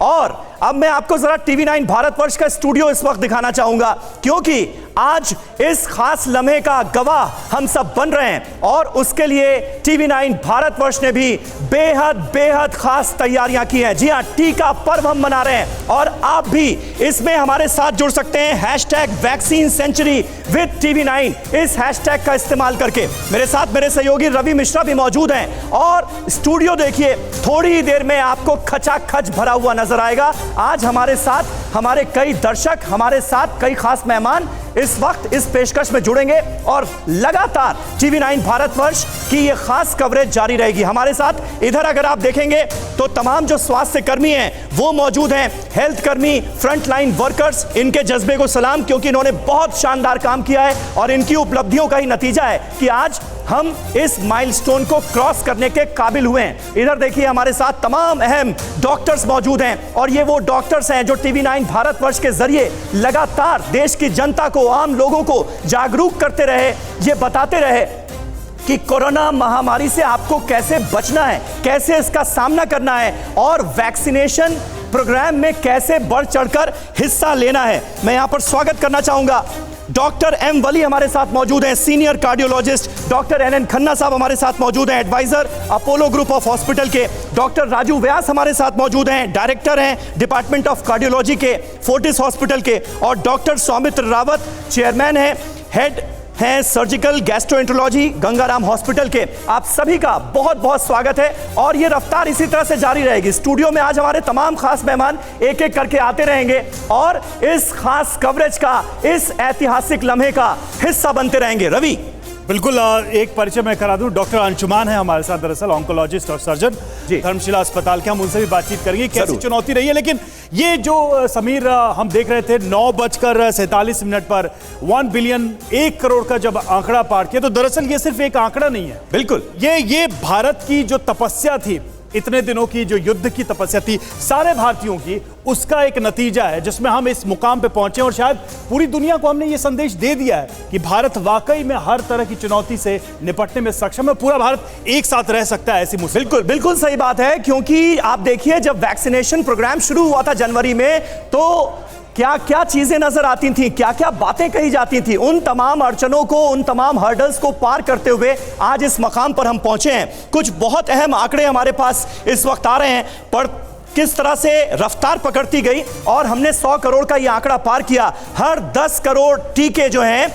और अब मैं आपको जरा टीवी 9 भारतवर्ष का स्टूडियो इस वक्त दिखाना चाहूंगा, क्योंकि आज इस खास लम्हे का गवाह हम सब बन रहे हैं और उसके लिए टीवी 9 भारतवर्ष ने भी बेहद बेहद खास तैयारियां की हैं। जी हां, टीका पर्व हम मना रहे हैं और आप भी इसमें हमारे साथ जुड़ सकते हैं। #वैक्सीन सेंचुरी विद टीवी 9 इस हैशटैग का इस्तेमाल करके। मेरे साथ मेरे सहयोगी रवि मिश्रा भी मौजूद हैं और स्टूडियो देखिए थोड़ी ही देर में आपको खचाखच भरा हुआ नजर आएगा। आज हमारे साथ हमारे कई दर्शक, हमारे साथ कई खास मेहमान इस वक्त इस पेशकश में जुड़ेंगे और लगातार टीवी 9 भारतवर्ष की ये खास कवरेज जारी रहेगी। हमारे साथ इधर अगर आप देखेंगे तो तमाम जो स्वास्थ्य कर्मी हैं वो मौजूद हैं, हेल्थ कर्मी, फ्रंट लाइन वर्कर्स। इनके जज्बे को सलाम, क्योंकि इन्होंने बहुत शानदार काम किया है और इनकी उपलब्धियों का ही नतीजा है कि आज हम इस माइलस्टोन को क्रॉस करने के काबिल हुए हैं। इधर देखिए हमारे साथ तमाम अहम डॉक्टर्स मौजूद हैं और ये वो डॉक्टर्स हैं जो टीवी 9 भारतवर्ष के जरिए लगातार देश की जनता को, आम लोगों को जागरूक करते रहे, ये बताते रहे कि कोरोना महामारी से आपको कैसे बचना है, कैसे इसका सामना करना है और वैक्सीनेशन प्रोग्राम में कैसे बढ़ चढ़कर हिस्सा लेना है। मैं यहां पर स्वागत करना चाहूंगा डॉक्टर एम वली हमारे साथ मौजूद हैं, senior cardiologist. Doctor NN Khanna साहब हमारे साथ मौजूद हैं, adviser Apollo group of hospital के। डॉक्टर राजू व्यास हमारे साथ मौजूद हैं, डायरेक्टर हैं डिपार्टमेंट ऑफ कार्डियोलॉजी के फोर्टिस हॉस्पिटल के। और डॉक्टर सौमित्र रावत चेयरमैन हैं, हेड हैं सर्जिकल गैस्ट्रोएंटरोलॉजी गंगाराम हॉस्पिटल के। आप सभी का बहुत बहुत स्वागत है और ये रफ्तार इसी तरह से जारी रहेगी। स्टूडियो में आज हमारे तमाम खास मेहमान एक एक करके आते रहेंगे और इस खास कवरेज का, इस ऐतिहासिक लम्हे का हिस्सा बनते रहेंगे। रवि, बिल्कुल, एक परिचय मैं करा दूं। डॉक्टर अंशुमान है हमारे साथ, दरअसल ऑन्कोलॉजिस्ट और सर्जन धर्मशिला अस्पताल के। हम उनसे भी बातचीत करेंगे कैसी चुनौती रही है। लेकिन ये जो समीर हम देख रहे थे 9:47 पर 1 बिलियन 1 करोड़ का जब आंकड़ा पार किया, तो दरअसल ये सिर्फ एक आंकड़ा नहीं है। बिल्कुल, ये भारत की जो तपस्या थी, इतने दिनों की जो युद्ध की तपस्या थी सारे भारतीयों की, उसका एक नतीजा है जिसमें हम इस मुकाम पे पहुंचे और शायद पूरी दुनिया को हमने ये संदेश दे दिया है कि भारत वाकई में हर तरह की चुनौती से निपटने में सक्षम है। पूरा भारत एक साथ रह सकता है ऐसी मुसीबत। बिल्कुल बिल्कुल सही बात है, क्योंकि आप देखिए जब वैक्सीनेशन प्रोग्राम शुरू हुआ था जनवरी में, तो क्या क्या चीजें नजर आती थी, क्या क्या बातें कही जाती थी। उन तमाम अड़चनों को, उन तमाम हर्डल्स को पार करते हुए आज इस मकाम पर हम पहुंचे हैं। कुछ बहुत अहम आंकड़े हमारे पास इस वक्त आ रहे हैं, पर किस तरह से रफ्तार पकड़ती गई और हमने 100 करोड़ का यह आंकड़ा पार किया। हर 10 करोड़ टीके जो हैं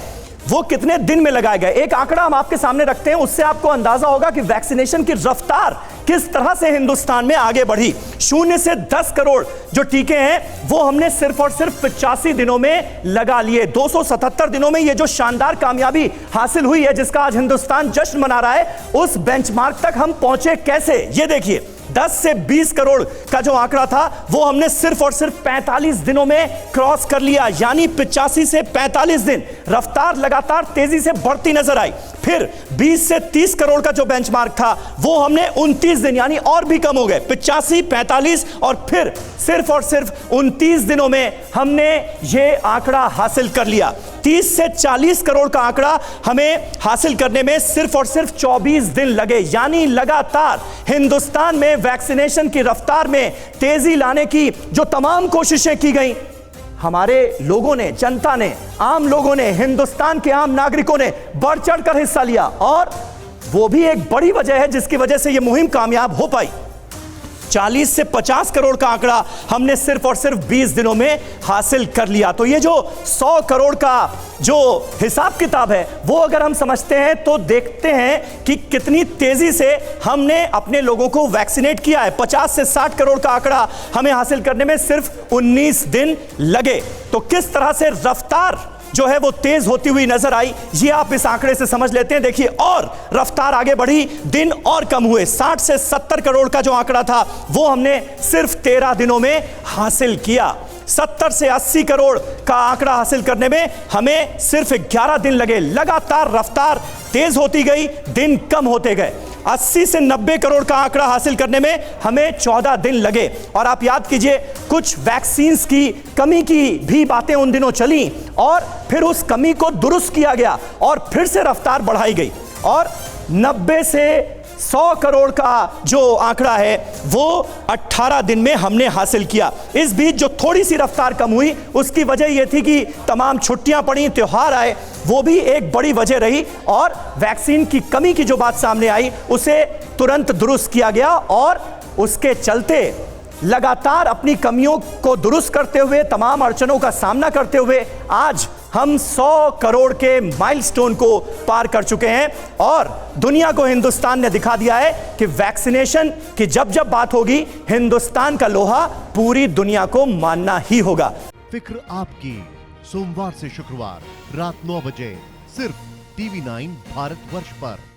वो कितने दिन में लगाए गए, एक आंकड़ा हम आपके सामने रखते हैं, उससे आपको अंदाजा होगा कि वैक्सीनेशन की रफ्तार किस तरह से हिंदुस्तान में आगे बढ़ी। 0 से 10 करोड़ जो टीके हैं वो हमने सिर्फ और सिर्फ 85 दिनों में लगा लिए। 277 दिनों में ये जो शानदार कामयाबी हासिल हुई है, जिसका आज हिंदुस्तान जश्न मना रहा है, उस बेंचमार्क तक हम पहुंचे कैसे, ये देखिए। 10 से 20 करोड़ का जो आंकड़ा था वो हमने सिर्फ और सिर्फ 45 दिनों में क्रॉस कर लिया, यानी 85 से 45 दिन रफ्तार लगातार तेजी से बढ़ती नजर आई। फिर 20 से 30 करोड़ का जो बेंचमार्क था वो हमने 29 दिन, यानी और भी कम हो गए, 85, 45 और फिर सिर्फ और सिर्फ 29 दिनों में हमने ये आंकड़ा हासिल कर लिया। 30 से 40 करोड़ का आंकड़ा हमें हासिल करने में सिर्फ और सिर्फ 24 दिन लगे, यानी लगातार हिंदुस्तान में वैक्सीनेशन की रफ्तार में तेजी लाने की जो तमाम कोशिशें की गई, हमारे लोगों ने, जनता ने, आम लोगों ने, हिंदुस्तान के आम नागरिकों ने बढ़ चढ़कर हिस्सा लिया और वो भी एक बड़ी वजह है जिसकी वजह से यह मुहिम कामयाब हो पाई। 40 से 50 करोड़ का आंकड़ा हमने सिर्फ और सिर्फ 20 दिनों में हासिल कर लिया। तो ये जो 100 करोड़ का जो हिसाब किताब है वो अगर हम समझते हैं तो देखते हैं कि कितनी तेजी से हमने अपने लोगों को वैक्सीनेट किया है। 50 से 60 करोड़ का आंकड़ा हमें हासिल करने में सिर्फ 19 दिन लगे। तो किस तरह से रफ्तार जो है वो तेज होती हुई नजर आई, ये आप इस आंकड़े से समझ लेते हैं। देखिए, और रफ्तार आगे बढ़ी, दिन और कम हुए। 60 से 70 करोड़ का जो आंकड़ा था वो हमने सिर्फ 13 दिनों में हासिल किया। 70 से 80 करोड़ का आंकड़ा हासिल करने में हमें सिर्फ 11 दिन लगे। लगातार रफ्तार तेज होती गई, दिन कम होते गए। 80 से 90 करोड़ का आंकड़ा हासिल करने में हमें 14 दिन लगे। और आप याद कीजिए, कुछ वैक्सीन्स की कमी की भी बातें उन दिनों चली और फिर उस कमी को दुरुस्त किया गया और फिर से रफ्तार बढ़ाई गई और 90 से 100 करोड़ का जो आंकड़ा है वो 18 दिन में हमने हासिल किया। इस बीच जो थोड़ी सी रफ्तार कम हुई उसकी वजह यह थी कि तमाम छुट्टियां पड़ी, त्योहार आए, वो भी एक बड़ी वजह रही। और वैक्सीन की कमी की जो बात सामने आई उसे तुरंत दुरुस्त किया गया और उसके चलते लगातार अपनी कमियों को दुरुस्त करते हुए, तमाम अड़चनों का सामना करते हुए आज हम 100 करोड़ के माइलस्टोन को पार कर चुके हैं। और दुनिया को हिंदुस्तान ने दिखा दिया है कि वैक्सीनेशन की जब जब बात होगी, हिंदुस्तान का लोहा पूरी दुनिया को मानना ही होगा। फिक्र आपकी, सोमवार से शुक्रवार रात 9 बजे सिर्फ TV9 भारतवर्ष पर।